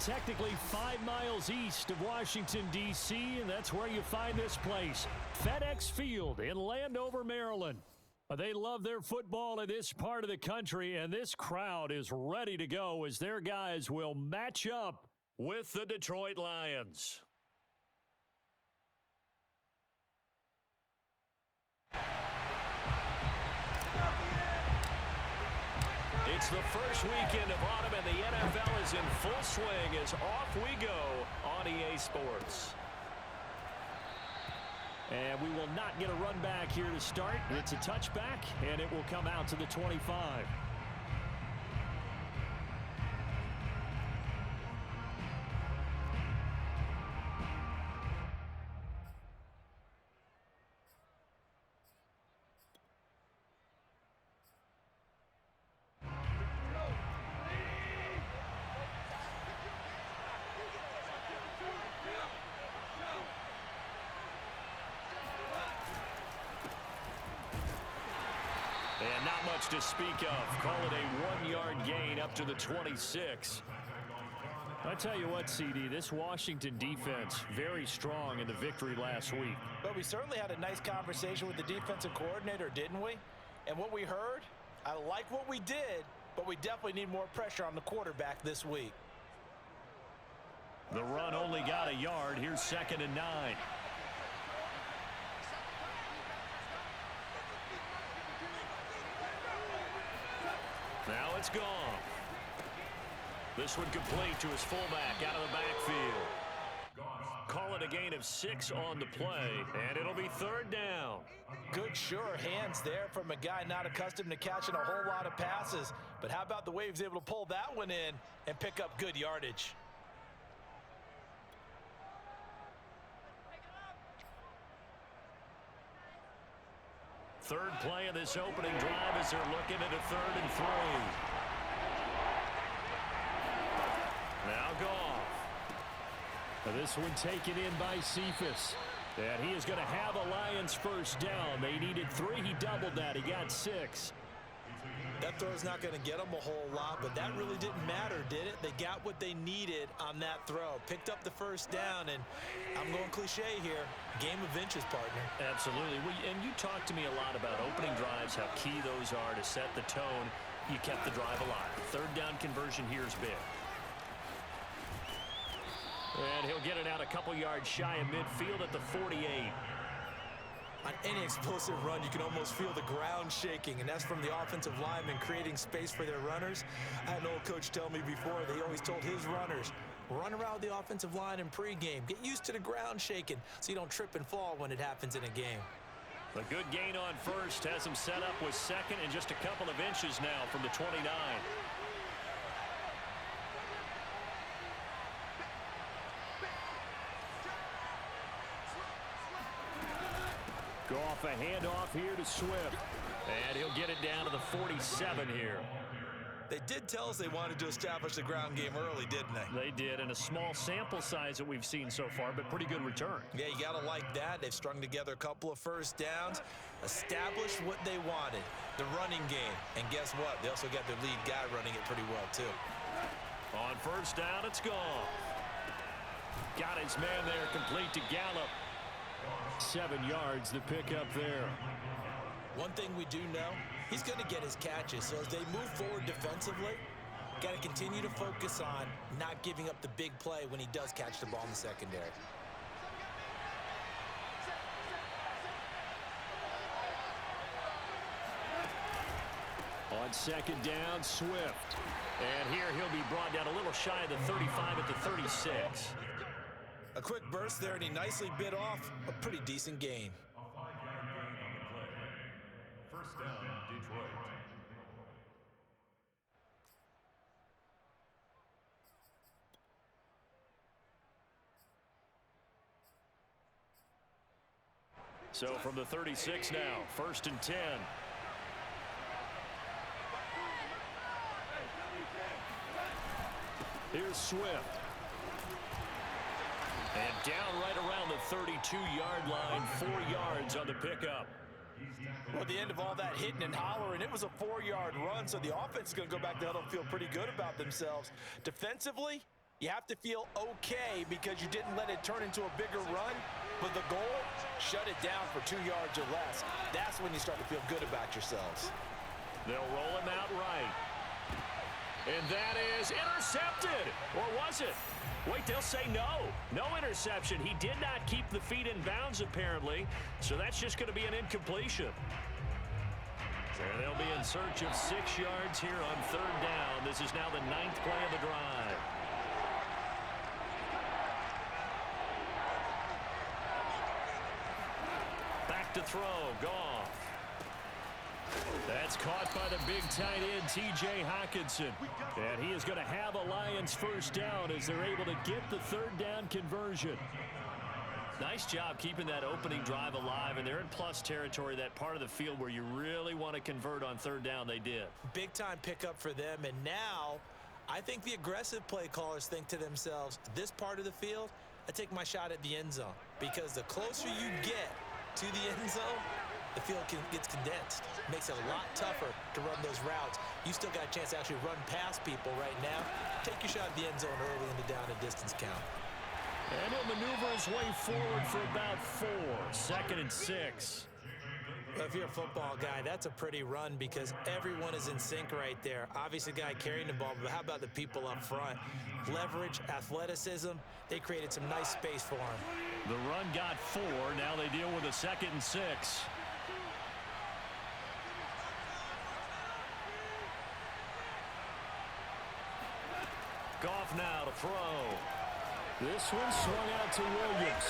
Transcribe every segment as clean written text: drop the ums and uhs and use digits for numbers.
technically 5 miles east of Washington, D.C., and that's where you find this place, FedEx Field in Landover, Maryland. They love their football in this part of the country, and this crowd is ready to go as their guys will match up with the Detroit Lions. It's the first weekend of autumn, and the NFL is in full swing as off we go on EA Sports. And we will not get a run back here to start. It's a touchback, and it will come out to the 25. And not much to speak of. Call it a 1-yard gain up to the 26. I tell you what, CD, this Washington defense, very strong in the victory last week. But we certainly had a nice conversation with the defensive coordinator, didn't we? And what we heard, I like what we did, but we definitely need more pressure on the quarterback this week. The run only got a yard. Here's 2nd and 9. Now it's gone. This one complete to his fullback out of the backfield. Call it a gain of 6 on the play, and it'll be 3rd down. Good, sure hands there from a guy not accustomed to catching a whole lot of passes. But how about the way he was able to pull that one in and pick up good yardage? Third play of this opening drive as they're looking at a 3rd and 3. Now Goff. This one taken in by Cephas. And he is going to have a Lions first down. They needed 3. He doubled that. He got 6. That throw's not going to get them a whole lot, but that really didn't matter, did it? They got what they needed on that throw. Picked up the first down, and I'm going cliche here. Game of inches, partner. Absolutely. And you talked to me a lot about opening drives, how key those are to set the tone. You kept the drive alive. 3rd down conversion here is big. And he'll get it out a couple yards shy of midfield at the 48. On any explosive run, you can almost feel the ground shaking, and that's from the offensive linemen creating space for their runners. I had an old coach tell me before, they always told his runners, run around the offensive line in pregame. Get used to the ground shaking so you don't trip and fall when it happens in a game. A good gain on first has him set up with 2nd and just a couple of inches now from the 29. Go off a handoff here to Swift. And he'll get it down to the 47 here. They did tell us they wanted to establish the ground game early, didn't they? They did, and a small sample size that we've seen so far, but pretty good return. Yeah, you got to like that. They've strung together a couple of first downs, established what they wanted, the running game. And guess what? They also got their lead guy running it pretty well, too. On first down, it's gone. Got his man there, complete to Gallup. 7 yards the pick up there. One thing we do know, he's going to get his catches. So as they move forward defensively, got to continue to focus on not giving up the big play when he does catch the ball in the secondary. On 2nd down, Swift. And here he'll be brought down a little shy of the 35 at the 36. A quick burst there, and he nicely bit off a pretty decent gain. A 5-yard gain on the play. First down, Detroit. So from the 36 now, 1st and 10. Here's Swift. And down right around the 32-yard line, 4 yards on the pickup. Well, at the end of all that hitting and hollering, it was a 4-yard run, so the offense is going to go back there and feel pretty good about themselves. Defensively, You have to feel okay because you didn't let it turn into a bigger run, but the goal, shut it down for 2 yards or less. That's when you start to feel good about yourselves. They'll roll him out right. And that is intercepted. Or was it? Wait, they'll say no. No interception. He did not keep the feet in bounds, apparently. So that's just going to be an incompletion. And they'll be in search of 6 yards here on third down. This is now the 9th play of the drive. Back to throw. Goff. That's caught by the big tight end, T.J. Hockenson. And he is going to have a Lions first down as they're able to get the third down conversion. Nice job keeping that opening drive alive, and they're in plus territory, that part of the field where you really want to convert on third down. They did. Big-time pickup for them, and now I think the aggressive play callers think to themselves, this part of the field, I take my shot at the end zone, because the closer you get to the end zone, the field gets condensed. Makes it a lot tougher to run those routes. You still got a chance to actually run past people right now. Take your shot at the end zone early in the down and distance count. And he'll maneuver his way forward for about 4. 2nd and 6. Well, if you're a football guy, that's a pretty run because everyone is in sync right there. Obviously, the guy carrying the ball, but how about the people up front? Leverage, athleticism, they created some nice space for him. The run got 4. Now they deal with a 2nd and 6. Goff now to throw. This one swung out to Williams.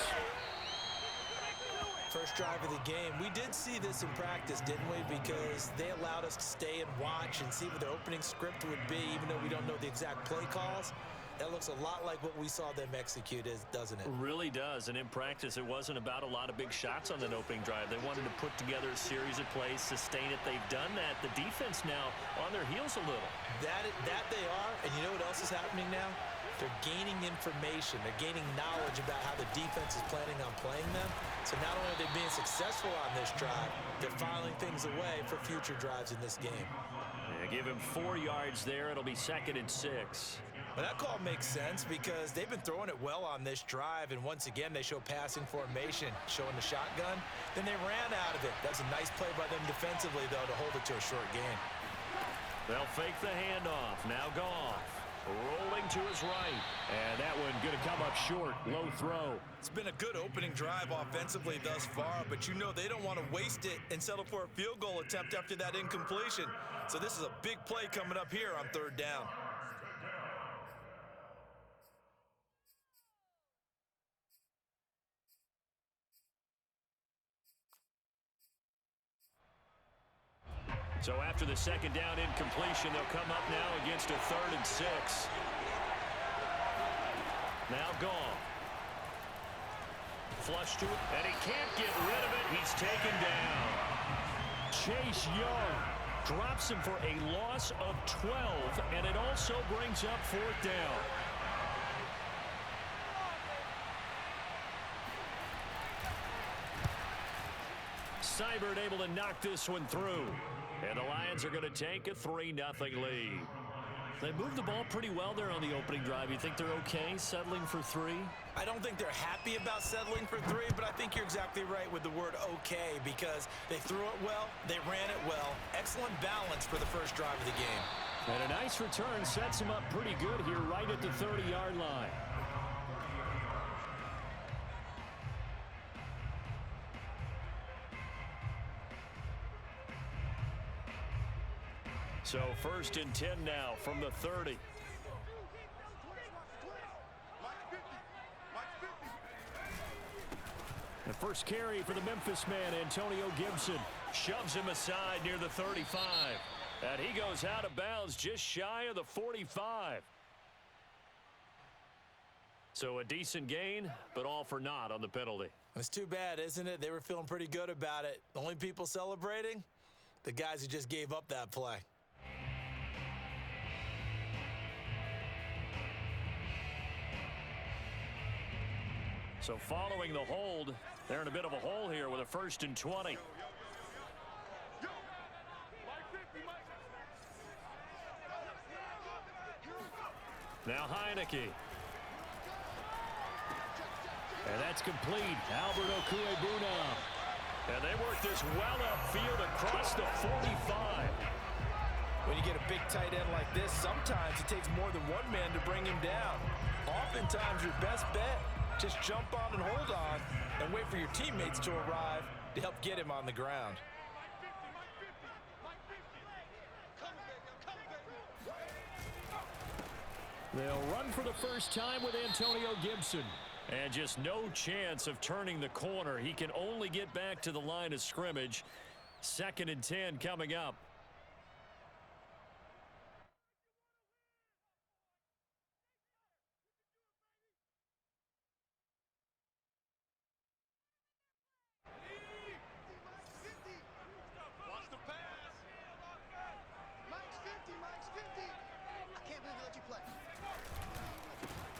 First drive of the game. We did see this in practice, didn't we? Because they allowed us to stay and watch and see what their opening script would be, even though we don't know the exact play calls. That looks a lot like what we saw them execute, doesn't it? It really does. And in practice, it wasn't about a lot of big shots on that opening drive. They wanted to put together a series of plays, sustain it. They've done that. The defense now on their heels a little. That they are. And you know what else is happening now? They're gaining information. They're gaining knowledge about how the defense is planning on playing them. So not only are they being successful on this drive, they're filing things away for future drives in this game. Yeah, give him 4 yards there. It'll be 2nd and 6. Well, that call makes sense because they've been throwing it well on this drive, and once again, they show passing formation, showing the shotgun. Then they ran out of it. That's a nice play by them defensively, though, to hold it to a short gain. They'll fake the handoff. Now Goff. Rolling to his right. And that one going to come up short. Low throw. It's been a good opening drive offensively thus far, but you know they don't want to waste it and settle for a field goal attempt after that incompletion. So this is a big play coming up here on third down. So after the 2nd down incompletion, they'll come up now against a 3rd and 6. Now Goff. Flush to it, and he can't get rid of it. He's taken down. Chase Young drops him for a loss of 12, and it also brings up 4th down. Seibert able to knock this one through. And the Lions are going to take a 3-0 lead. They moved the ball pretty well there on the opening drive. You think they're okay settling for 3? I don't think they're happy about settling for 3, but I think you're exactly right with the word okay because they threw it well, they ran it well. Excellent balance for the first drive of the game. And a nice return sets them up pretty good here right at the 30-yard line. So 1st and 10 now from the 30. The first carry for the Memphis man, Antonio Gibson, shoves him aside near the 35. And he goes out of bounds just shy of the 45. So a decent gain, but all for naught on the penalty. It's too bad, isn't it? They were feeling pretty good about it. The only people celebrating? The guys who just gave up that play. So following the hold, they're in a bit of a hole here with a 1st and 20. Now Heineke And that's complete. Albert Okuebunam. And they work this well upfield across the 45. When you get a big tight end like this, sometimes it takes more than one man to bring him down. Oftentimes, your best bet, just jump on and hold on and wait for your teammates to arrive to help get him on the ground. They'll run for the first time with Antonio Gibson. And just no chance of turning the corner. He can only get back to the line of scrimmage. 2nd and 10 coming up.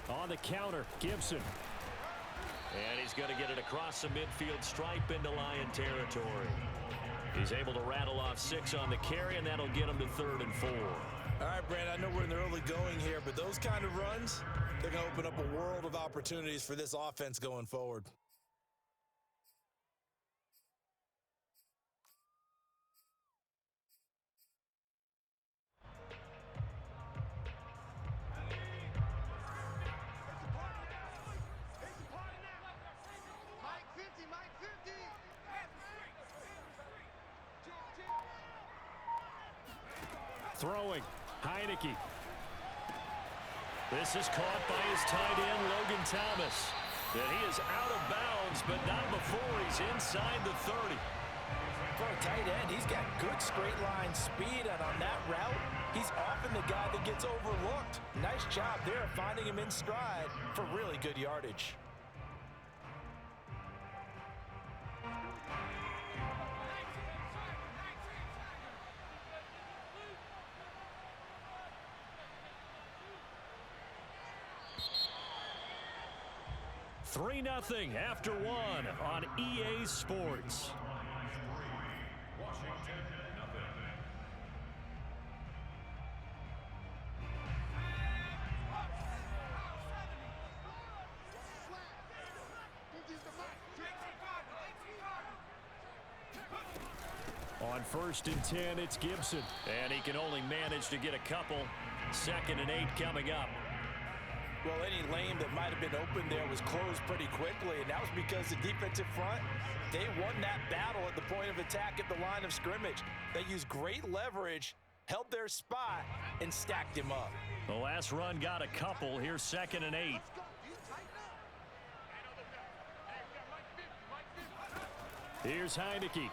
On the counter, Gibson. And he's going to get it across the midfield stripe into Lion territory. He's able to rattle off 6 on the carry, and that'll get him to 3rd and 4. All right, Brand, I know we're in the early going here, but those kind of runs, they're going to open up a world of opportunities for this offense going forward. Throwing, Heineke. This is caught by his tight end, Logan Thomas. And he is out of bounds, but not before he's inside the 30. For a tight end, he's got good straight line speed, and on that route, he's often the guy that gets overlooked. Nice job there finding him in stride for really good yardage. Three 3-0 after 1 on EA Sports. On 1st and 10, it's Gibson. And he can only manage to get a couple. 2nd and 8 coming up. Well, any lane that might have been open there was closed pretty quickly, and that was because the defensive front, they won that battle at the point of attack at the line of scrimmage. They used great leverage, held their spot, and stacked him up. The last run got a couple. Here's 2nd and 8. Here's Heineke.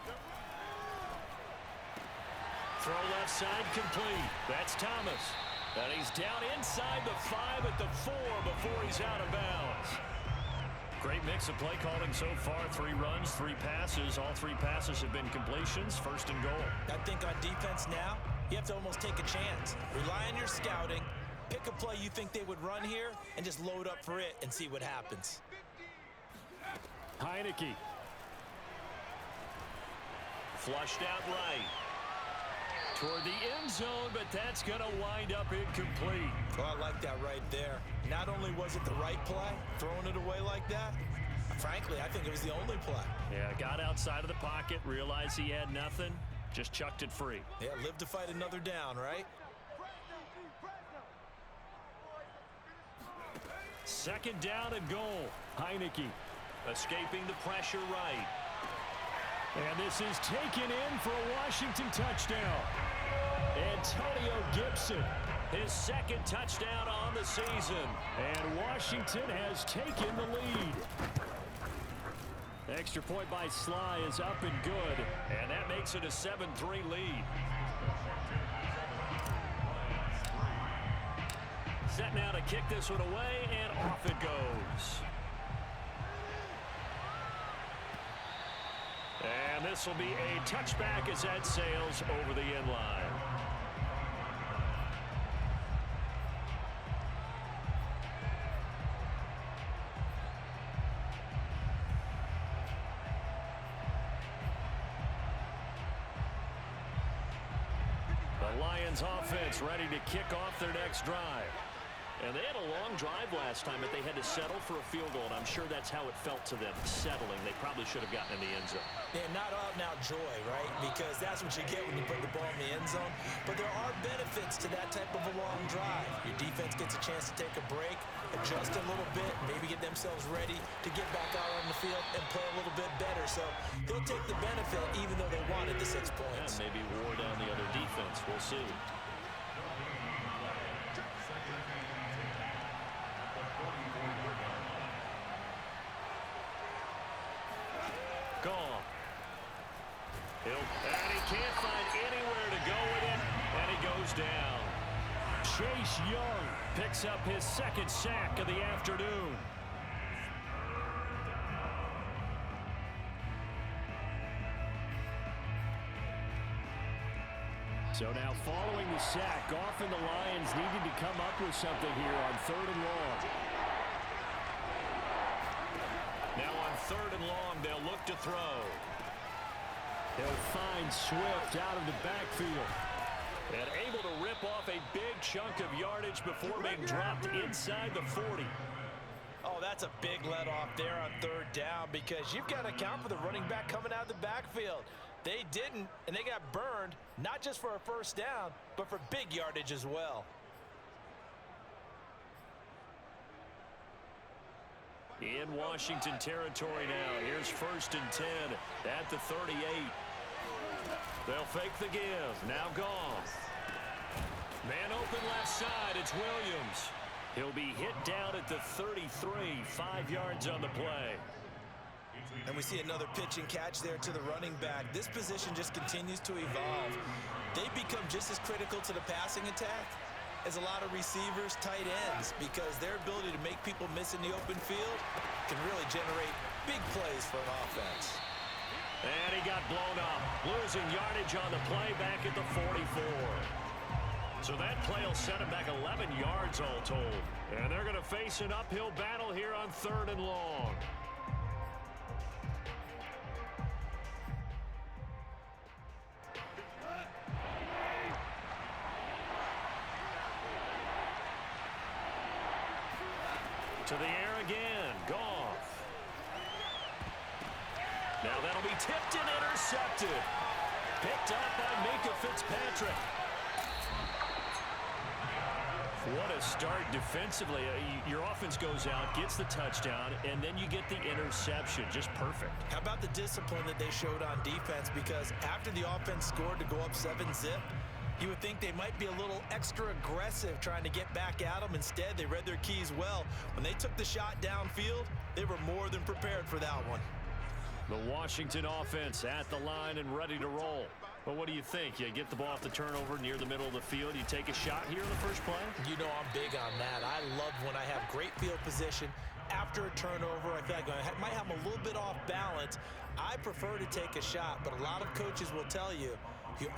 Throw left side complete. That's Thomas. And he's down inside the 5 at the 4 before he's out of bounds. Great mix of play calling so far. 3 runs, 3 passes. All 3 passes have been completions. 1st and goal. I think on defense now, you have to almost take a chance. Rely on your scouting. Pick a play you think they would run here and just load up for it and see what happens. Heineke. Flushed out right. Toward the end zone, but that's going to wind up incomplete. Well, I like that right there. Not only was it the right play, throwing it away like that, frankly, I think it was the only play. Yeah, got outside of the pocket, realized he had nothing, just chucked it free. Yeah, live to fight another down, right? 2nd down and goal. Heineke escaping the pressure right. And this is taken in for a Washington touchdown. Antonio Gibson, his 2nd touchdown on the season. And Washington has taken the lead. Extra point by Sly is up and good. And that makes it a 7-3 lead. Set now to kick this one away, and off it goes. And this will be a touchback as that sails over the end line. The Lions offense ready to kick off their next drive. And they had a long drive last time, but they had to settle for a field goal, and I'm sure that's how it felt to them, settling. They probably should have gotten in the end zone. Yeah, not out-and-out joy, right? Because that's what you get when you put the ball in the end zone. But there are benefits to that type of a long drive. Your defense gets a chance to take a break, adjust a little bit, maybe get themselves ready to get back out on the field and play a little bit better. So they'll take the benefit even though they wanted the 6 points. Yeah, maybe wore down the other defense. We'll see. Gone. And he can't find anywhere to go with it, and he goes down. Chase Young picks up his second sack of the afternoon. So now following the sack, often the Lions needed to come up with something here on 3rd and long. Now on 3rd and long, they'll look to throw. He'll find Swift out of the backfield. And able to rip off a big chunk of yardage before being dropped inside the 40. Oh, that's a big let off there on 3rd down because you've got to account for the running back coming out of the backfield. They didn't, and they got burned, not just for a 1st down, but for big yardage as well. In Washington territory now. Here's 1st and 10 at the 38. They'll fake the give. Now gone. Man open left side. It's Williams. He'll be hit down at the 33. 5 yards on the play. And we see another pitch and catch there to the running back. This position just continues to evolve. They become just as critical to the passing attack as a lot of receivers, tight ends, because their ability to make people miss in the open field can really generate big plays for an offense. And he got blown up, losing yardage on the play back at the 44. So that play will set him back 11 yards all told. And they're going to face an uphill battle here on 3rd and long. To the air again. Goff. Now that'll be tipped and intercepted. Picked up by Minkah Fitzpatrick. What a start defensively. Your offense goes out, gets the touchdown, and then you get the interception. Just perfect. How about the discipline that they showed on defense? Because after the offense scored to go up 7-zip, you would think they might be a little extra aggressive trying to get back at them. Instead, they read their keys well. When they took the shot downfield, they were more than prepared for that one. The Washington offense at the line and ready to roll. But what do you think? You get the ball off the turnover near the middle of the field. You take a shot here in the first play? You know I'm big on that. I love when I have great field position. After a turnover, I feel like I might have a little bit off balance. I prefer to take a shot, but a lot of coaches will tell you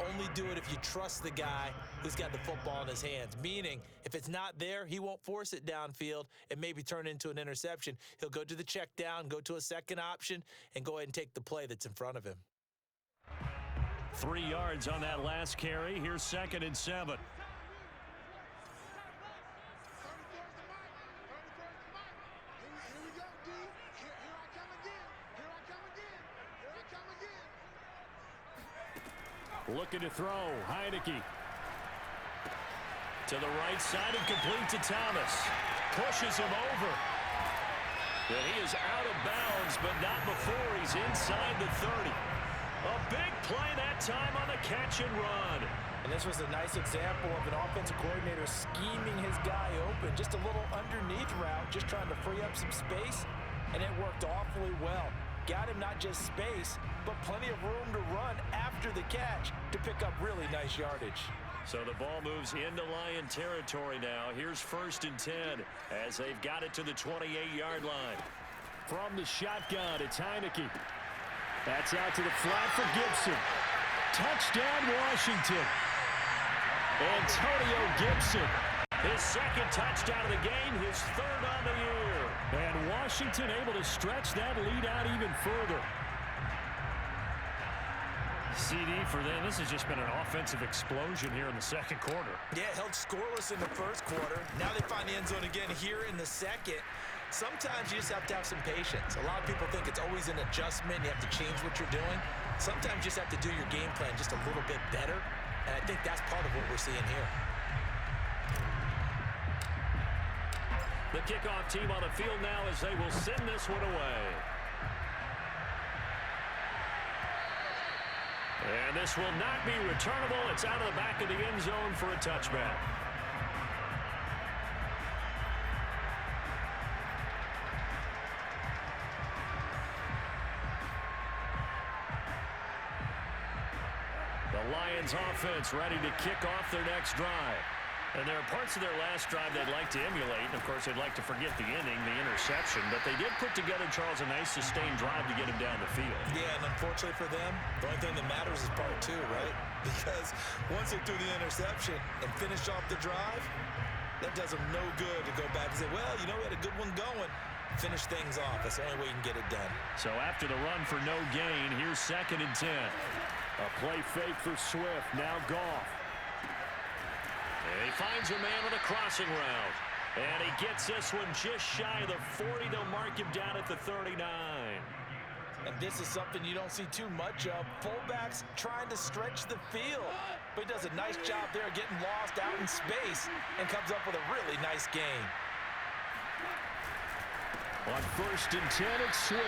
only do it if you trust the guy who's got the football in his hands. Meaning, if it's not there, he won't force it downfield and maybe turn into an interception. He'll go to the check down, go to a second option, and go ahead and take the play that's in front of him. 3 yards on that last carry. Here's 2nd and 7. Looking to throw. Heineke. To the right side and complete to Thomas. Pushes him over. And he is out of bounds, but not before he's inside the 30. A big play that time on the catch and run. And this was a nice example of an offensive coordinator scheming his guy open. Just a little underneath route, just trying to free up some space, and it worked awfully well. Got him not just space, but plenty of room to run after the catch to pick up really nice yardage. So the ball moves into Lion territory now. Here's 1st and 10 as they've got it to the 28-yard line. From the shotgun, it's Heineke. That's out to the flat for Gibson. Touchdown, Washington. Antonio Gibson. His 2nd touchdown of the game, his 3rd on the year. And Washington able to stretch that lead out even further. CD for them. This has just been an offensive explosion here in the second quarter. Yeah, held scoreless in the first quarter. Now they find the end zone again here in the second. Sometimes you just have to have some patience. A lot of people think it's always an adjustment. You have to change what you're doing. Sometimes you just have to do your game plan just a little bit better. And I think that's part of what we're seeing here. The kickoff team on the field now as they will send this one away. And this will not be returnable. It's out of the back of the end zone for a touchback. The Lions offense ready to kick off their next drive. And there are parts of their last drive they'd like to emulate. And, of course, they'd like to forget the inning, the interception. But they did put together, Charles, a nice sustained drive to get him down the field. Yeah, and unfortunately for them, the only thing that matters is part two, right? Because once they threw the interception and finished off the drive, that does them no good to go back and say, well, you know, we had a good one going. Finish things off. That's the only way you can get it done. So after the run for no gain, here's 2nd and 10. A play fake for Swift. Now Goff. And he finds a man with a crossing route. And he gets this one just shy of the 40. They'll mark him down at the 39. And this is something you don't see too much of. Fullbacks trying to stretch the field. But he does a nice job there getting lost out in space and comes up with a really nice gain. On 1st and 10, it's Swift.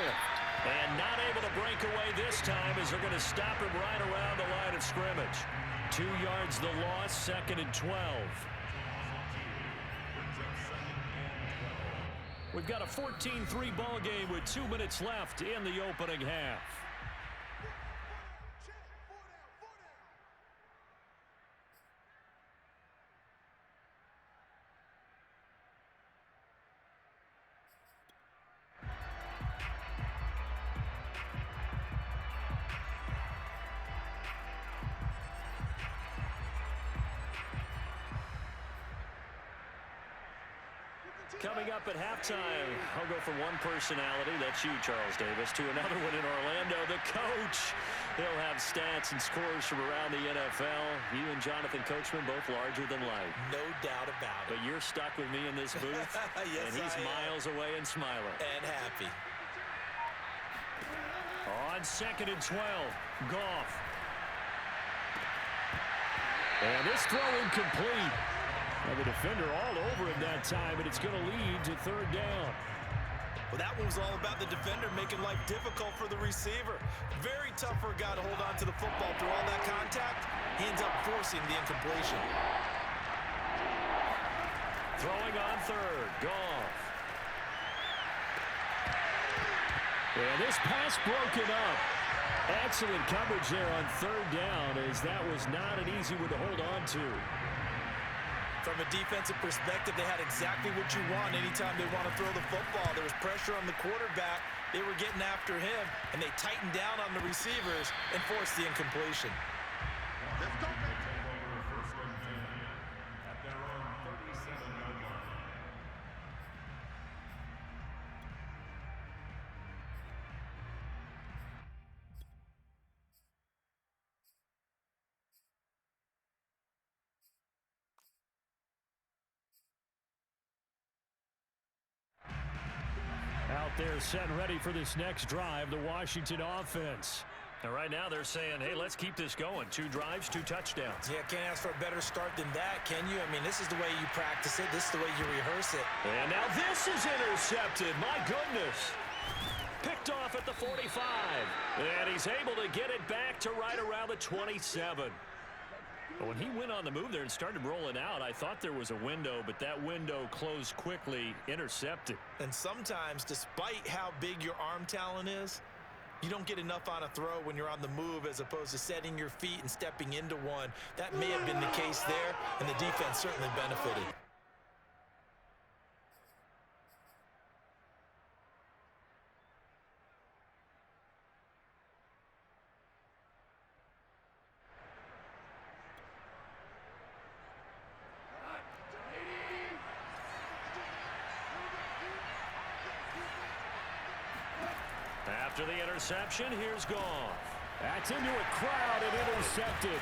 And not able to break away this time as they're going to stop him right around the line of scrimmage. 2 yards the loss, 2nd and 12. We've got a 14-3 ball game with 2 minutes left in the opening half. Coming up at halftime, I'll go from one personality, that's you, Charles Davis, to another one in Orlando, the coach. He'll have stats and scores from around the NFL. You and Jonathan Coachman both larger than life. No doubt about it. But you're stuck with me in this booth, yes, and he's miles away and smiling. And happy. On 2nd and 12, Goff. And this throw incomplete. And the defender all over him that time, and it's going to lead to 3rd down. Well, that one was all about the defender making life difficult for the receiver. Very tough for a guy to hold on to the football through all that contact. He ends up forcing the incompletion. Throwing on 3rd, Goff. And this pass broken up. Excellent coverage there on 3rd down, as that was not an easy one to hold on to. From a defensive perspective, they had exactly what you want anytime they want to throw the football. There was pressure on the quarterback. They were getting after him, and they tightened down on the receivers and forced the incompletion. Let's go. First and 10 at their own 37-yard line. Out there set and ready for this next drive, the Washington offense. And right now they're saying, hey, let's keep this going. 2 drives, 2 touchdowns. Yeah, can't ask for a better start than that, can you? I mean, this is the way you practice it. This is the way you rehearse it. And now this is intercepted. My goodness. Picked off at the 45. And he's able to get it back to right around the 27. But when he went on the move there and started rolling out, I thought there was a window, but that window closed quickly, intercepted. And sometimes, despite how big your arm talent is, you don't get enough on a throw when you're on the move as opposed to setting your feet and stepping into one. That may have been the case there, and the defense certainly benefited. After the interception, here's Goff. That's into a crowd and intercepted.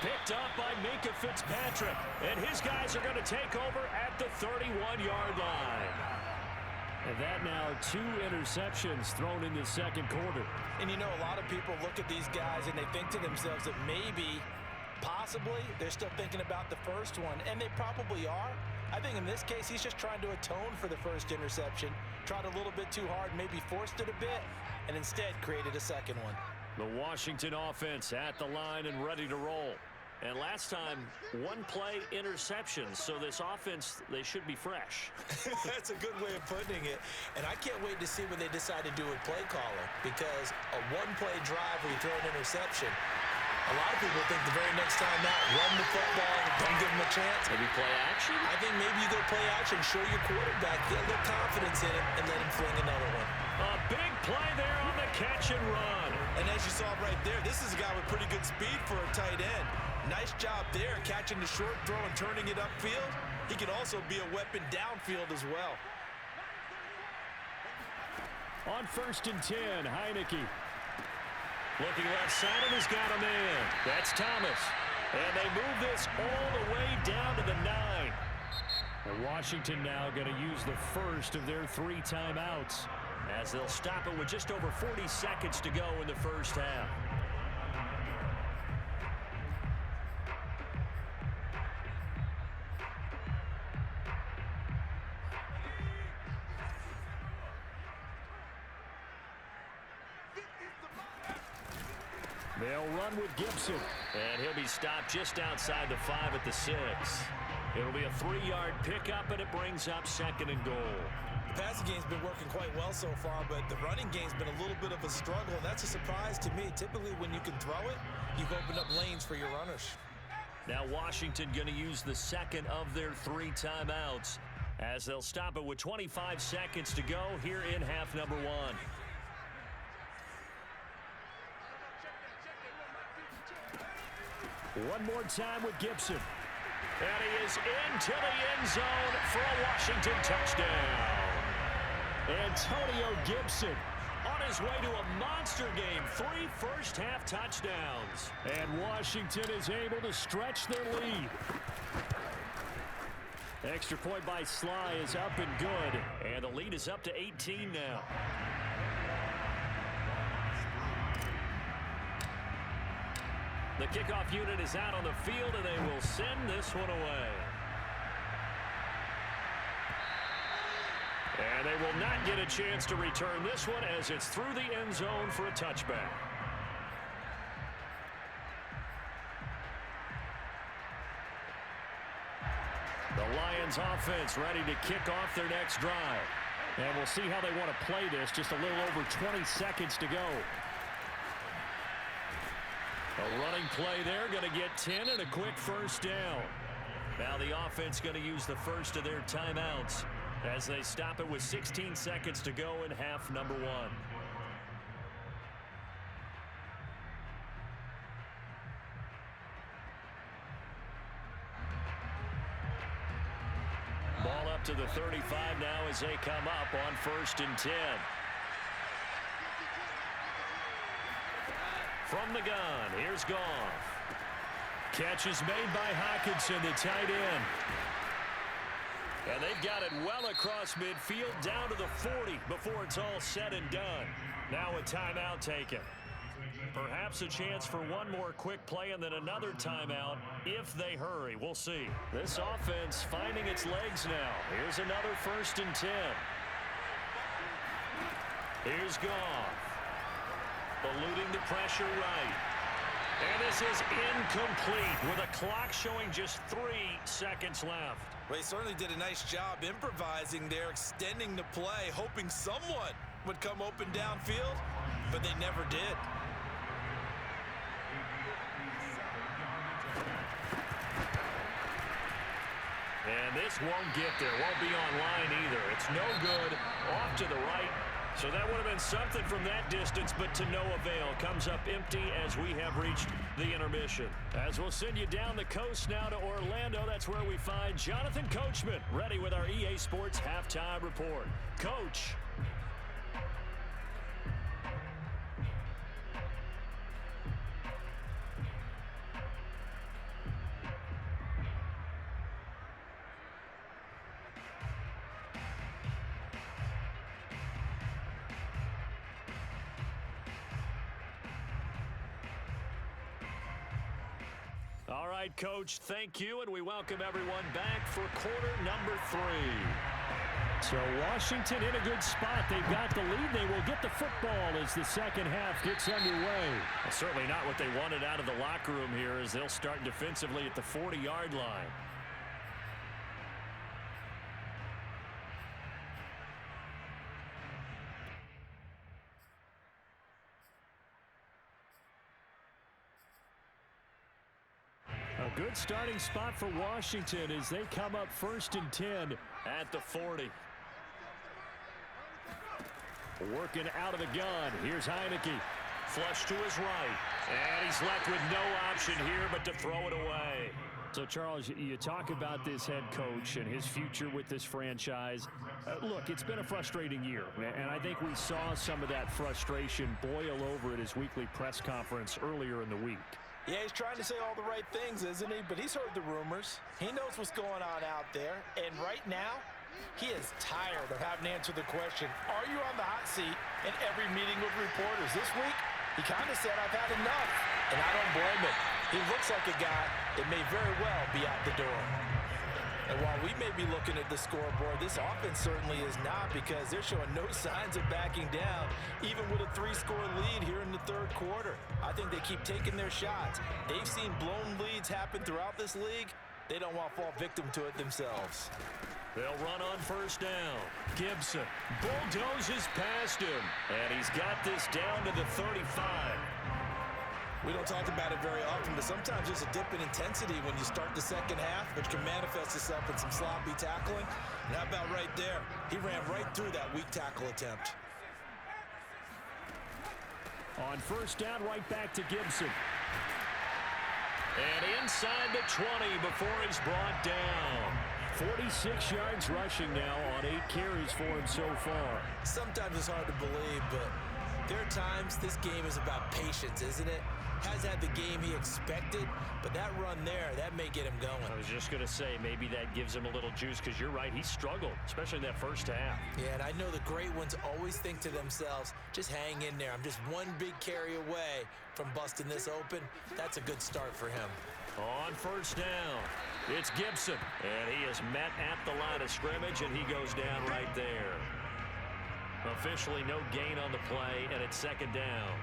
Picked up by Minka Fitzpatrick. And his guys are going to take over at the 31-yard line. And that now 2 interceptions thrown in the second quarter. And you know, a lot of people look at these guys and they think to themselves that maybe, possibly, they're still thinking about the first one. And they probably are. I think in this case, he's just trying to atone for the first interception. Tried a little bit too hard, maybe forced it a bit, and instead created a second one. The Washington offense at the line and ready to roll. And last time, 1-play interceptions. So this offense, they should be fresh. That's a good way of putting it. And I can't wait to see what they decide to do with play caller. Because a 1-play drive where you throw an interception, a lot of people think the very next time out, run the football, don't give them a chance. Maybe play action? I think maybe you go play action, show your quarterback, get a little confidence in him, and let him fling another one. A big play there on the catch and run. And as you saw right there, this is a guy with pretty good speed for a tight end. Nice job there, catching the short throw and turning it upfield. He can also be a weapon downfield as well. On 1st and 10, Heineke. Looking left side, and he's got a man. That's Thomas. And they move this all the way down to the 9. And Washington now going to use the first of their 3 timeouts, as they'll stop it with just over 40 seconds to go in the first half. They'll run with Gibson. And he'll be stopped just outside the 5 at the 6. It'll be a 3-yard pickup, and it brings up 2nd and goal. The passing game's been working quite well so far, but the running game's been a little bit of a struggle. That's a surprise to me. Typically, when you can throw it, you've opened up lanes for your runners. Now Washington going to use the second of their 3 timeouts, as they'll stop it with 25 seconds to go here in half number 1. One more time with Gibson. And he is into the end zone for a Washington touchdown. Antonio Gibson on his way to a monster game. 3 first-half touchdowns. And Washington is able to stretch their lead. Extra point by Sly is up and good. And the lead is up to 18 now. The kickoff unit is out on the field, and they will send this one away. And they will not get a chance to return this one, as it's through the end zone for a touchback. The Lions offense ready to kick off their next drive. And we'll see how they want to play this. Just a little over 20 seconds to go. A running play there, going to get 10 and a quick first down. Now the offense going to use the first of their timeouts as they stop it with 16 seconds to go in half number 1. Ball up to the 35 now as they come up on 1st and 10. From the gun, here's Goff. Catch is made by Hockenson, the tight end. And they've got it well across midfield, down to the 40 before it's all said and done. Now a timeout taken. Perhaps a chance for one more quick play and then another timeout if they hurry. We'll see. This offense finding its legs now. Here's another 1st and 10. Here's Goff. Eluding the pressure right. And this is incomplete with a clock showing just 3 seconds left. Well, he certainly did a nice job improvising there, extending the play, hoping someone would come open downfield, but they never did. And this won't get there, won't be online either. It's no good, off to the right. So that would have been something from that distance, but to no avail. Comes up empty as we have reached the intermission. As we'll send you down the coast now to Orlando, that's where we find Jonathan Coachman, ready with our EA Sports Halftime Report. Coach. All right, Coach, thank you, and we welcome everyone back for quarter number 3. So Washington in a good spot. They've got the lead. They will get the football as the second half gets underway. Well, certainly not what they wanted out of the locker room here as they'll start defensively at the 40-yard line. A good starting spot for Washington as they come up 1st and 10 at the 40. Working out of the gun. Here's Heineke. Flush to his right. And he's left with no option here but to throw it away. So, Charles, you talk about this head coach and his future with this franchise. Look, it's been a frustrating year, and I think we saw some of that frustration boil over at his weekly press conference earlier in the week. Yeah, he's trying to say all the right things, isn't he? But he's heard the rumors. He knows what's going on out there. And right now, he is tired of having to answer the question, are you on the hot seat in every meeting with reporters? This week, he kind of said, I've had enough. And I don't blame him. He looks like a guy that may very well be out the door. And while we may be looking at the scoreboard, this offense certainly is not, because they're showing no signs of backing down, even with a 3-score lead here in the third quarter. I think they keep taking their shots. They've seen blown leads happen throughout this league. They don't want to fall victim to it themselves. They'll run on 1st down. Gibson bulldozes past him, and he's got this down to the 35. We don't talk about it very often, but sometimes there's a dip in intensity when you start the second half, which can manifest itself in some sloppy tackling. And how about right there? He ran right through that weak tackle attempt. On 1st down, right back to Gibson. And inside the 20 before he's brought down. 46 yards rushing now on 8 carries for him so far. Sometimes it's hard to believe, but there are times this game is about patience, isn't it? Has had the game he expected, but that run there, that may get him going. I was just going to say, maybe that gives him a little juice, because you're right, he struggled, especially in that first half. Yeah, and I know the great ones always think to themselves, just hang in there. I'm just one big carry away from busting this open. That's a good start for him. On 1st down, it's Gibson, and he is met at the line of scrimmage, and he goes down right there. Officially no gain on the play, and it's 2nd down.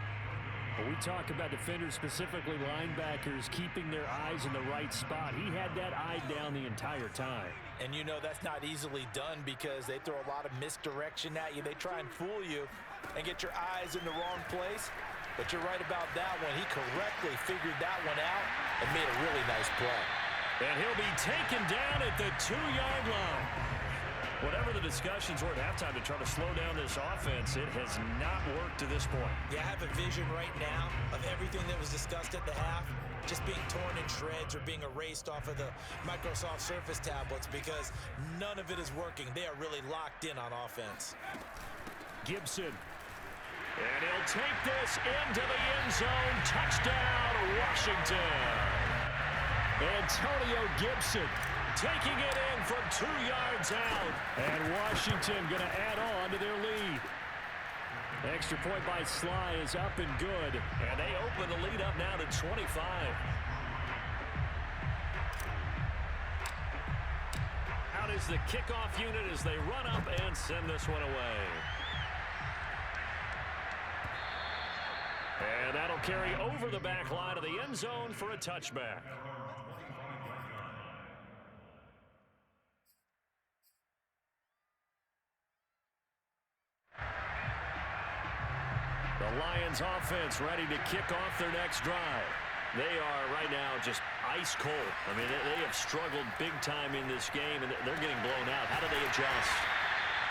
We talk about defenders, specifically linebackers, keeping their eyes in the right spot. He had that eye down the entire time. And you know that's not easily done, because they throw a lot of misdirection at you. They try and fool you and get your eyes in the wrong place. But you're right about that one. He correctly figured that one out and made a really nice play. And he'll be taken down at the 2-yard line. Whatever the discussions were at halftime to try to slow down this offense, it has not worked to this point. Yeah, I have a vision right now of everything that was discussed at the half just being torn in shreds or being erased off of the Microsoft Surface tablets, because none of it is working. They are really locked in on offense. Gibson. And he'll take this into the end zone. Touchdown, Washington. Antonio Gibson taking it in from 2 yards out. And Washington going to add on to their lead. Extra point by Sly is up and good. And they open the lead up now to 25. Out is the kickoff unit as they run up and send this one away. And that'll carry over the back line of the end zone for a touchback. The Lions offense ready to kick off their next drive. They are right now just ice cold. I mean, they have struggled big time in this game, and they're getting blown out. How do they adjust?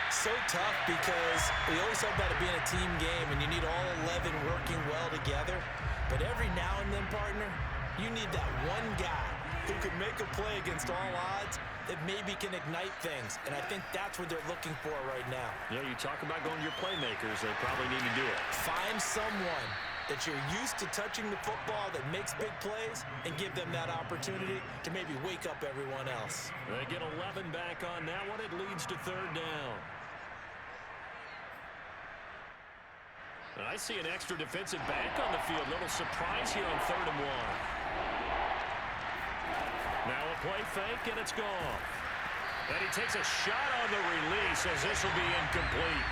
So tough, because we always talk about it being a team game, and you need all 11 working well together. But every now and then, partner, you need that one guy who can make a play against all odds that maybe can ignite things. And I think that's what they're looking for right now. Yeah, you talk about going to your playmakers. They probably need to do it. Find someone that you're used to touching the football that makes big plays and give them that opportunity to maybe wake up everyone else. They get 11 back on that one. It leads to 3rd down. And I see an extra defensive back on the field. Little surprise here on 3rd and 1. play fake, and it's gone. And he takes a shot on the release as this will be incomplete.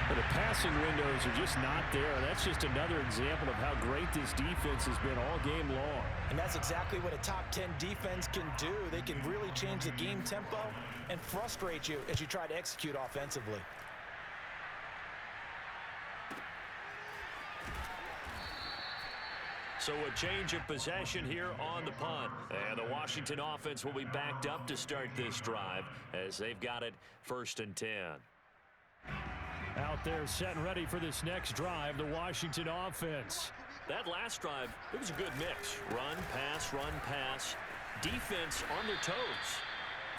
But the passing windows are just not there. That's just another example of how great this defense has been all game long. And that's exactly what a top 10 defense can do. They can really change the game tempo and frustrate you as you try to execute offensively. So a change of possession here on the punt. And the Washington offense will be backed up to start this drive as they've got it 1st and 10. Out there set and ready for this next drive, the Washington offense. That last drive, it was a good mix. Run, pass, defense on their toes.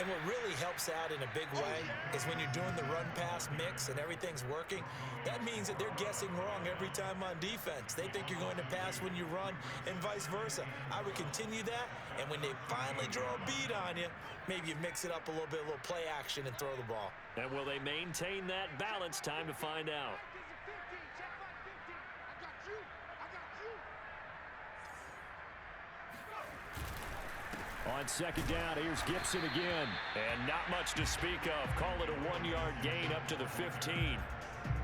And what really helps out in a big way is when you're doing the run-pass mix and everything's working, that means that they're guessing wrong every time on defense. They think you're going to pass when you run and vice versa. I would continue that, and when they finally draw a bead on you, maybe you mix it up a little bit, a little play action and throw the ball. And will they maintain that balance? Time to find out. On 2nd down, here's Gibson again. And not much to speak of. Call it a 1-yard gain up to the 15.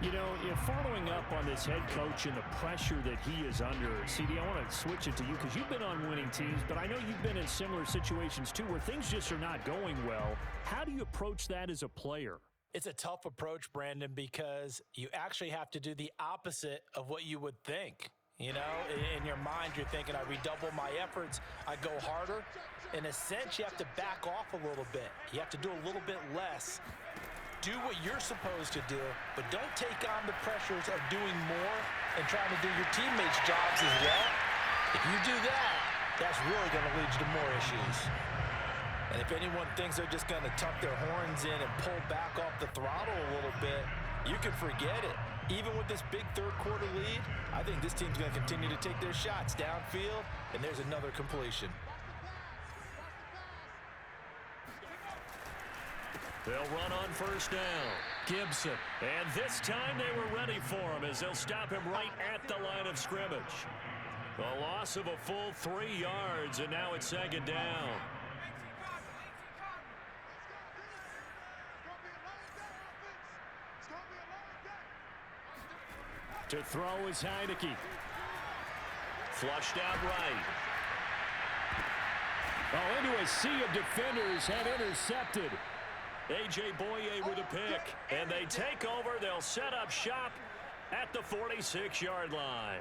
You know, following up on this head coach and the pressure that he is under, CD, I want to switch it to you because you've been on winning teams, but I know you've been in similar situations too where things just are not going well. How do you approach that as a player? It's a tough approach, Brandon, because you actually have to do the opposite of what you would think. You know, in your mind, you're thinking, I redouble my efforts, I go harder. In a sense, you have to back off a little bit. You have to do a little bit less. Do what you're supposed to do, but don't take on the pressures of doing more and trying to do your teammates' jobs as well. If you do that, that's really going to lead you to more issues. And if anyone thinks they're just going to tuck their horns in and pull back off the throttle a little bit, you can forget it. Even with this big third-quarter lead, I think this team's going to continue to take their shots downfield, and there's another completion. They'll run on 1st down. Gibson. And this time they were ready for him as they'll stop him right at the line of scrimmage. A loss of a full 3 yards, and now it's 2nd down. To throw is Heineke. Flushed out right. Oh, into a sea of defenders and intercepted. A.J. Boye with a pick. And they take over. They'll set up shop at the 46-yard line.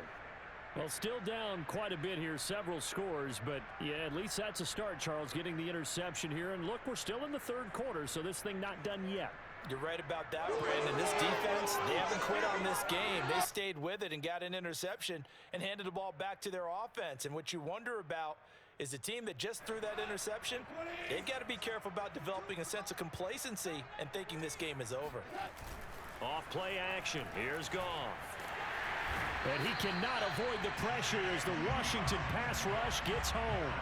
Well, still down quite a bit here, several scores, but yeah, at least that's a start, Charles, getting the interception here. And look, we're still in the 3rd quarter, so this thing not done yet. You're right about that, Brandon. This defense, they haven't quit on this game. They stayed with it and got an interception and handed the ball back to their offense. And what you wonder about is the team that just threw that interception, they've got to be careful about developing a sense of complacency and thinking this game is over. Off play action. Here's Goff. And he cannot avoid the pressure as the Washington pass rush gets home.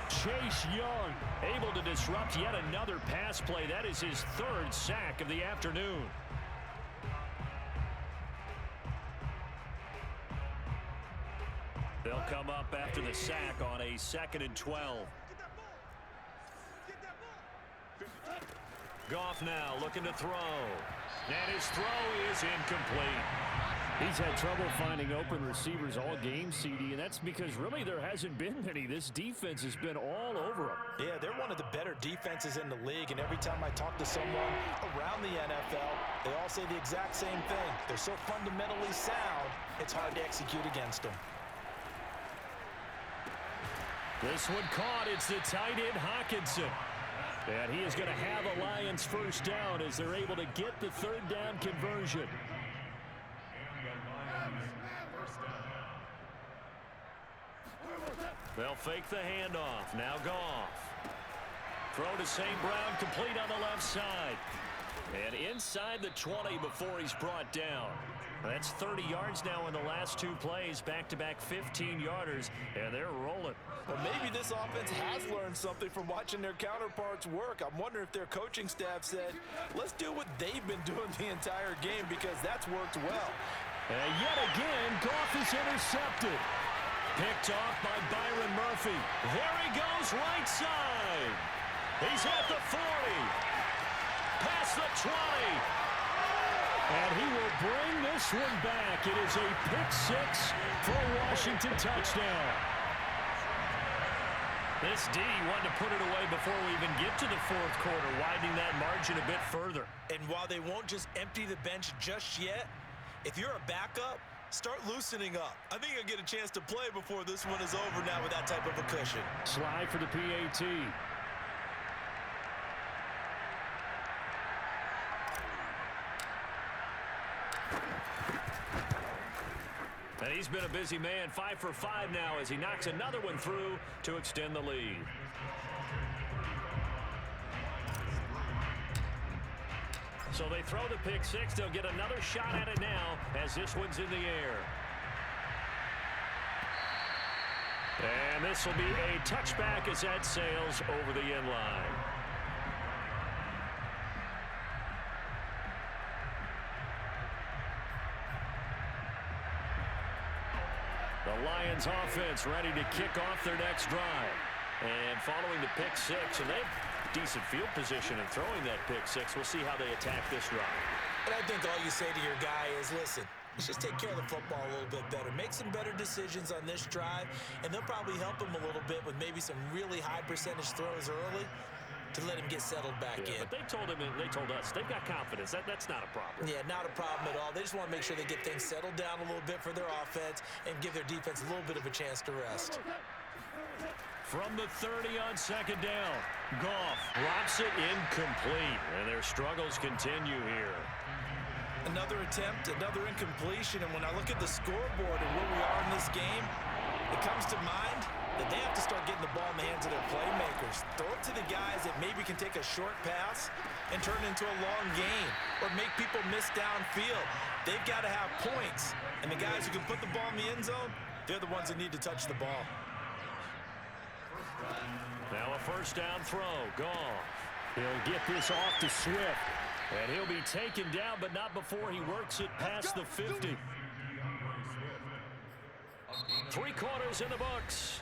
Chase Young able to disrupt yet another pass play. That is his 3rd sack of the afternoon. They'll come up after the sack on a 2nd and 12. Goff now looking to throw. And his throw is incomplete. He's had trouble finding open receivers all game, CD, and that's because really there hasn't been many. This defense has been all over him. Yeah, they're one of the better defenses in the league, and every time I talk to someone around the NFL, they all say the exact same thing. They're so fundamentally sound, it's hard to execute against them. This one caught. It's the tight end, Hawkinson. And he is going to have a Lions 1st down as they're able to get the 3rd down conversion. They'll fake the handoff. Now Goff. Throw to St. Brown, complete on the left side. And inside the 20 before he's brought down. That's 30 yards now in the last 2 plays, back-to-back 15-yarders, and they're rolling. Well, maybe this offense has learned something from watching their counterparts work. I'm wondering if their coaching staff said, let's do what they've been doing the entire game because that's worked well. And yet again, Goff is intercepted. Picked off by Byron Murphy. There he goes, right side. He's at the 40. Past the 20. And he will bring this one back. It is a pick six for a Washington touchdown. This D wanted to put it away before we even get to the fourth quarter, widening that margin a bit further. And while they won't just empty the bench just yet, if you're a backup, start loosening up. I think you'll get a chance to play before this one is over now with that type of a cushion. Slide for the PAT. And he's been a busy man, 5 for 5 now as he knocks another one through to extend the lead. So they throw the pick six. They'll get another shot at it now as this one's in the air. And this will be a touchback as that sails over the end line. The Lions offense ready to kick off their next drive. And following the pick six, and they have decent field position in throwing that pick six. We'll see how they attack this drive. And I think all you say to your guy is, listen, let's just take care of the football a little bit better. Make some better decisions on this drive, and they'll probably help him a little bit with maybe some really high percentage throws early to let him get settled back in. But they told us, they've got confidence. That's not a problem. Yeah, not a problem at all. They just want to make sure they get things settled down a little bit for their offense and give their defense a little bit of a chance to rest. From the 30 on second down, Goff drops it incomplete, and their struggles continue here. Another attempt, another incompletion, and when I look at the scoreboard and where we are in this game, it comes to mind that they have to start getting the ball in the hands of their playmakers. Throw it to the guys that maybe can take a short pass and turn it into a long game or make people miss downfield. They've got to have points, and the guys who can put the ball in the end zone, they're the ones that need to touch the ball. Now a first down throw. Goff. He'll get this off to Swift. And he'll be taken down, but not before he works it past the 50. 3 quarters in the books.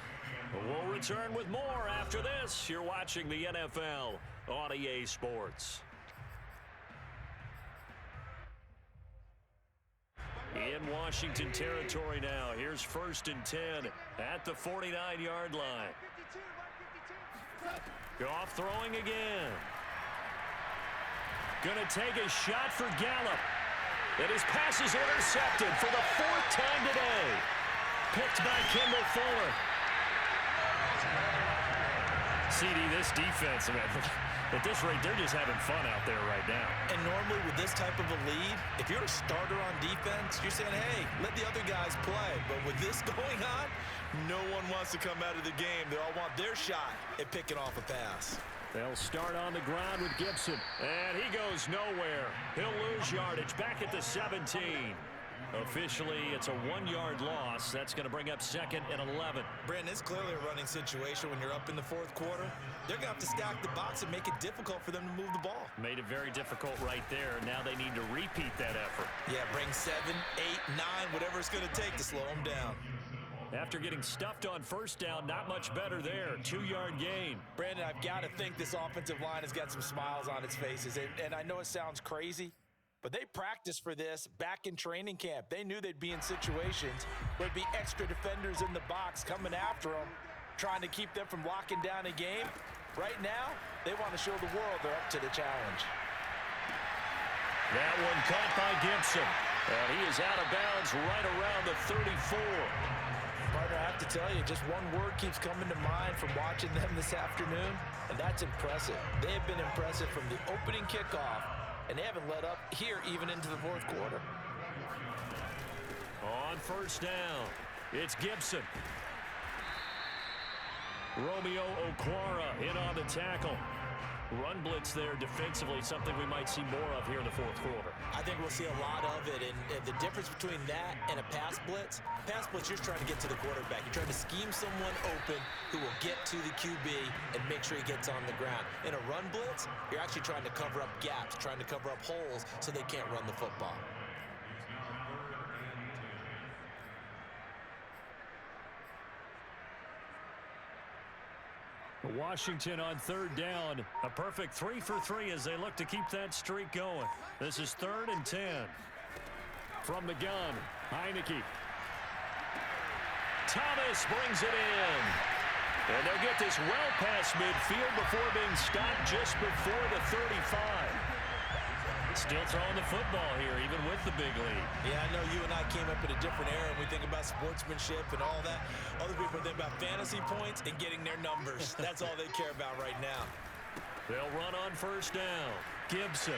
We'll return with more after this. You're watching the NFL on EA Sports. In Washington territory now. Here's 1st and 10 at the 49-yard line. Goff throwing again. Gonna take a shot for Gallup. And his pass is intercepted for the 4th time today. Picked by Kendall Fuller. CD, this defense, at this rate, they're just having fun out there right now. And normally with this type of a lead, if you're a starter on defense, you're saying, hey, let the other guys play. But with this going on, no one wants to come out of the game. They all want their shot at picking off a pass. They'll start on the ground with Gibson. And he goes nowhere. He'll lose yardage back at the 17. Officially, it's a 1-yard loss. That's going to bring up 2nd and 11. Brandon, it's clearly a running situation when you're up in the 4th quarter. They're going to have to stack the box and make it difficult for them to move the ball. Made it very difficult right there. Now they need to repeat that effort. Yeah, bring 7, 8, 9, whatever it's going to take to slow them down. After getting stuffed on first down, not much better there. 2-yard gain. Brandon, I've got to think this offensive line has got some smiles on its faces. And I know it sounds crazy, but they practiced for this back in training camp. They knew they'd be in situations where there'd be extra defenders in the box coming after them, trying to keep them from locking down a game. Right now, they want to show the world they're up to the challenge. That one caught by Gibson. And he is out of bounds right around the 34. Partner, I have to tell you, just one word keeps coming to mind from watching them this afternoon, and that's impressive. They have been impressive from the opening kickoff, and they haven't let up here even into the 4th quarter. On first down, it's Gibson. Romeo Okwara in on the tackle. Run blitz there defensively, something we might see more of here in the 4th quarter. I think we'll see a lot of it, and the difference between that and a pass blitz, you're just trying to get to the quarterback. You're trying to scheme someone open who will get to the QB and make sure he gets on the ground. In a run blitz, you're actually trying to cover up gaps, trying to cover up holes so they can't run the football. Washington on third down. A perfect 3 for 3 as they look to keep that streak going. This is 3rd and 10. From the gun, Heineke. Thomas brings it in. And they'll get this well past midfield before being stopped just before the 35. Still throwing the football here, even with the big lead. Yeah, I know you and I came up in a different era, and we think about sportsmanship and all that. Other people think about fantasy points and getting their numbers. That's all they care about right now. They'll run on first down. Gibson.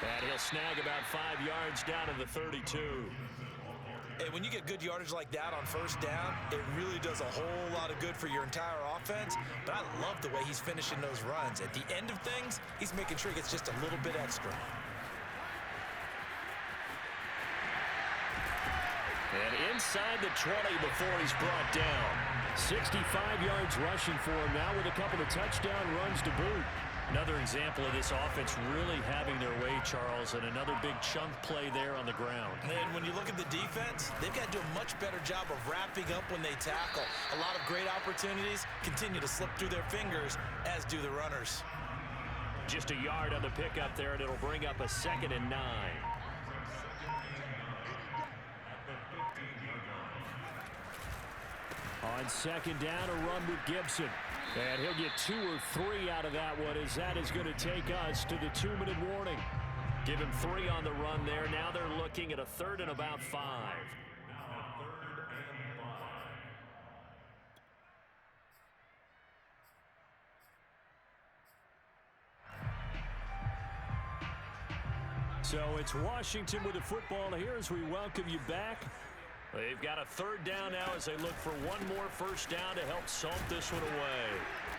And he'll snag about 5 yards down to the 32. Hey, when you get good yardage like that on first down, it really does a whole lot of good for your entire offense. But I love the way he's finishing those runs. At the end of things, he's making sure he gets just a little bit extra. And inside the 20 before he's brought down. 65 yards rushing for him now with a couple of touchdown runs to boot. Another example of this offense really having their way, Charles, and another big chunk play there on the ground. And when you look at the defense, they've got to do a much better job of wrapping up when they tackle. A lot of great opportunities continue to slip through their fingers, as do the runners. Just a yard on the pickup there, and it'll bring up a 2nd and 9. On 2nd down, a run with Gibson. And he'll get 2 or 3 out of that one, as that is going to take us to the 2-minute warning. Give him 3 on the run there. Now they're looking at a 3rd and about 5. So it's Washington with the football here as we welcome you back. They've got a 3rd down now as they look for one more first down to help salt this one away.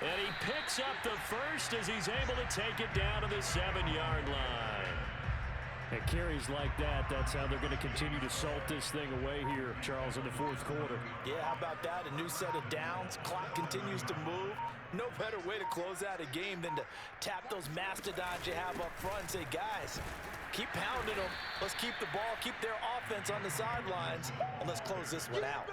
And he picks up the first as he's able to take it down to the 7-yard line. And carries like that, that's how they're going to continue to salt this thing away here, Charles, in the 4th quarter. Yeah, how about that? A new set of downs. Clock continues to move. No better way to close out a game than to tap those mastodons you have up front and say, guys, keep pounding them. Let's keep the ball, keep their offense on the sidelines, and let's close this one out.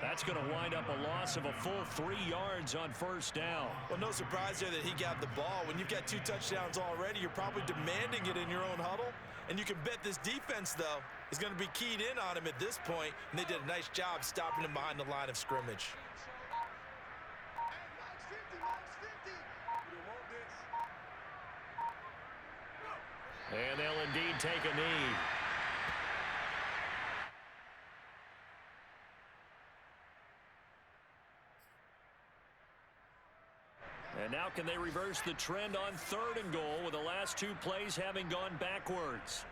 That's going to wind up a loss of a full 3 yards on first down. Well, no surprise there that he got the ball. When you've got 2 touchdowns already, you're probably demanding it in your own huddle. And you can bet this defense, though, is going to be keyed in on him at this point. And they did a nice job stopping him behind the line of scrimmage. And they'll indeed take a knee. And now can they reverse the trend on 3rd and goal with the last 2 plays having gone backwards?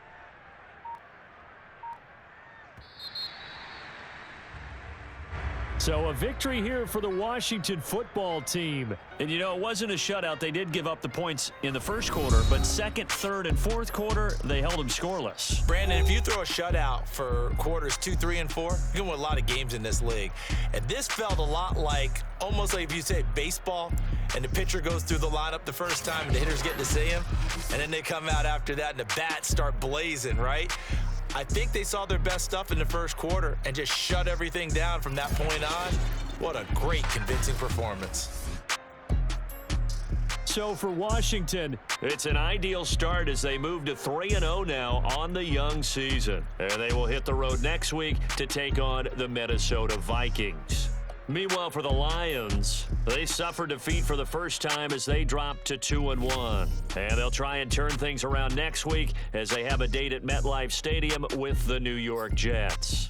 So a victory here for the Washington football team. And, you know, it wasn't a shutout. They did give up the points in the first quarter, but 2nd, 3rd, and 4th quarter, they held them scoreless. Brandon, if you throw a shutout for quarters 2, 3, and 4, you're going to win a lot of games in this league. And this felt a lot like, almost like if you say baseball, and the pitcher goes through the lineup the first time, and the hitters get to see him, and then they come out after that, and the bats start blazing, right? I think they saw their best stuff in the first quarter and just shut everything down from that point on. What a great, convincing performance. So for Washington, it's an ideal start as they move to 3-0 now on the young season. And they will hit the road next week to take on the Minnesota Vikings. Meanwhile, for the Lions, they suffered defeat for the first time as they dropped to 2-1. And they'll try and turn things around next week as they have a date at MetLife Stadium with the New York Jets.